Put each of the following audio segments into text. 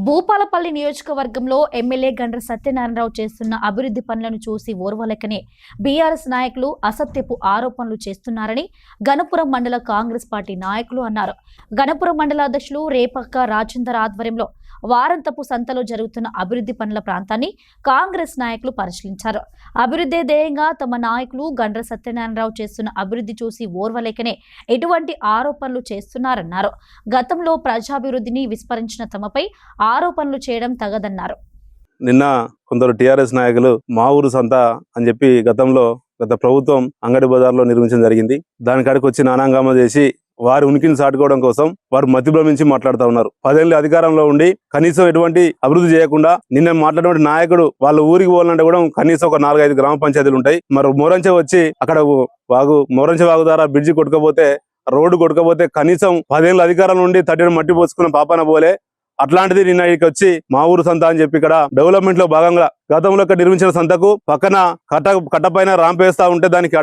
భూపాలపల్లి నియోజకవర్గంలో ఎమ్మెల్యే గండ్ర సత్యనారాయణరావు చేస్తున్న అభివృద్ధి పనులను చూసి ఓర్వలేకనే బీఆర్ఎస్ నాయకులు అసత్యపు ఆరోపణలు చేస్తున్నారని గణపురం మండల కాంగ్రెస్ పార్టీ నాయకులు అన్నారు. గణపురం మండల అధ్యక్షులు రేపక్క రాజేందర్ ఆధ్వర్యంలో వారంతపు సంతలో జరుగుతున్న అభివృద్ధి పనుల ప్రాంతాన్ని కాంగ్రెస్ నాయకులు పరిశీలించారు. అభివృద్ధి ధ్యేయంగా తమ నాయకులు గండ్ర సత్యనారాయణరావు చేస్తున్న అభివృద్ధి చూసి ఓర్వలేకనే ఎటువంటి ఆరోపణలు చేస్తున్నారన్నారు. గతంలో ప్రజాభివృద్ధిని విస్మరించిన తమపై ఆరోపణలు చేయడం తగదన్నారు. నిన్న కొందరు టీఆర్ఎస్ నాయకులు మా ఊరు సంత అని చెప్పి గత ప్రభుత్వం అంగడి బజార్లో నిర్మించడం జరిగింది. దాని కాడికి వచ్చి నానాంగామ చేసి వారి ఉనికిని చాటుకోవడం కోసం వారు మతిభ్రమించి మాట్లాడుతూ ఉన్నారు. 10 ఏళ్ళు అధికారంలో ఉండి కనీసం ఎటువంటి అభివృద్ధి చేయకుండా నిన్న మాట్లాడిన నాయకుడు వాళ్ళ ఊరికి పోవాలంటే కూడా కనీసం ఒక 4-5 గ్రామ పంచాయతీలు ఉంటాయి. మరి మోరంచె వచ్చి అక్కడ మోరంచె వాగు ద్వారా బ్రిడ్జి కొట్టుకపోతే రోడ్డు కొట్టుకపోతే కనీసం 10 ఏళ్ళ అధికారంలో ఉండి తట్టిన మట్టి పోసుకున్న పాపాన పోలే. అట్లాంటిది నిన్న ఇక్కడికి వచ్చి మా ఊరు సంత అని చెప్పి ఇక్కడ డెవలప్మెంట్ లో భాగంగా గతంలో నిర్మించిన సంతకు పక్కన కట్ట పైన ర్యాంప్ వేస్తా ఉంటే దానికి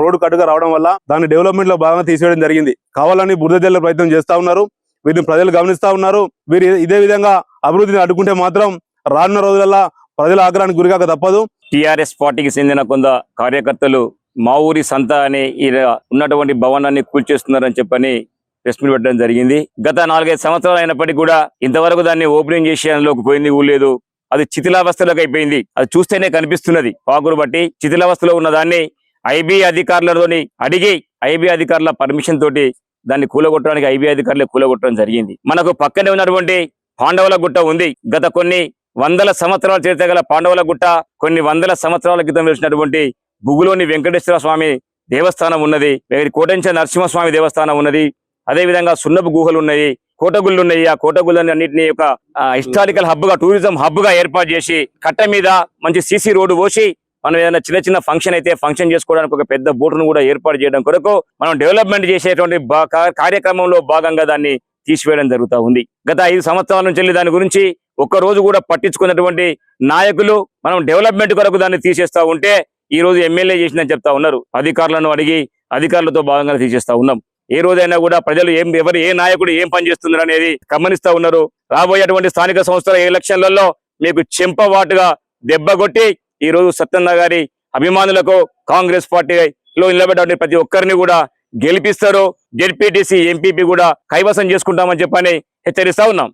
రోడ్డు కట్టుగా రావడం వల్ల దాన్ని డెవలప్మెంట్ లో భాగంగా తీసేయడం జరిగింది. కావాలని బురద జల్లే ప్రయత్నం చేస్తా ఉన్నారు. వీరిని ప్రజలు గమనిస్తా ఉన్నారు. వీరు ఇదే విధంగా అభివృద్ధిని అడ్డుకుంటే మాత్రం రానున్న రోజులలో ప్రజల ఆగ్రహానికి గురికాక తప్పదు. టిఆర్ఎస్ పార్టీకి చెందిన కొంత కార్యకర్తలు మా ఊరి సంత అని ఉన్నటువంటి భవనాన్ని కూల్చేస్తున్నారని చెప్పని ప్రెస్ మీట్ పెట్టడం జరిగింది. గత 4-5 సంవత్సరాలు అయినప్పటికీ కూడా ఇంతవరకు దాన్ని ఓపెనింగ్ చేసేందులోకి పోయింది లేదు. అది శిథిలావస్థలోకి అయిపోయింది. అది చూస్తేనే కనిపిస్తున్నది. పాకురు బట్టి శిథిలావస్థలో ఉన్న దాన్ని ఐబీ అధికారులతోని అడిగి ఐబీ అధికారుల పర్మిషన్ తోటి దాన్ని కూలగొట్టడానికి ఐబీ అధికారులే కూలగొట్టడం జరిగింది. మనకు పక్కనే ఉన్నటువంటి పాండవుల గుట్ట ఉంది. గత కొన్ని 100 సంవత్సరాల చరిత్ర గల పాండవుల గుట్ట కొన్ని 100 సంవత్సరాల క్రితం వెలిసినటువంటి బుగులోని వెంకటేశ్వర స్వామి దేవస్థానం ఉన్నది. కోటంచ నరసింహస్వామి దేవస్థానం ఉన్నది. అదే విధంగా సున్నపు గుహలు ఉన్నాయి, కోటగుళ్ళు ఉన్నాయి. ఆ కోటగుళ్ళని అన్నింటినీ ఒక హిస్టారికల్ హబ్ గా టూరిజం హబ్ గా ఏర్పాటు చేసి కట్ట మీద మంచి సీసీ రోడ్డు పోసి మనం ఏదైనా చిన్న ఫంక్షన్ అయితే ఫంక్షన్ చేసుకోవడానికి ఒక పెద్ద బోటును కూడా ఏర్పాటు చేయడం కొరకు మనం డెవలప్మెంట్ చేసేటువంటి కార్యక్రమంలో భాగంగా దాన్ని తీసివేయడం జరుగుతూ ఉంది. గత 5 సంవత్సరాల నుంచి దాని గురించి ఒక్కరోజు కూడా పట్టించుకున్నటువంటి నాయకులు మనం డెవలప్మెంట్ కొరకు దాన్ని తీసేస్తా ఉంటే ఈ రోజు ఎమ్మెల్యే చేసిందని చెప్తా ఉన్నారు. అధికారులను అడిగి అధికారులతో భాగంగా తీసేస్తా ఉన్నాం. ఏ రోజైనా కూడా ప్రజలు ఏ నాయకుడు ఏం పని చేస్తున్నారు అనేది గమనిస్తా ఉన్నారు. రాబోయేటువంటి స్థానిక సంస్థల ఎలక్షన్లలో మీకు చెంపవాటుగా దెబ్బ కొట్టి ఈ రోజు సత్యన్న గారి అభిమానులకు కాంగ్రెస్ పార్టీలో నిలబెట్టే ప్రతి ఒక్కరిని కూడా గెలిపిస్తారు. జెడ్పీటీసీ ఎంపీపీ కూడా కైవసం చేసుకుంటామని చెప్పని హెచ్చరిస్తా ఉన్నాం.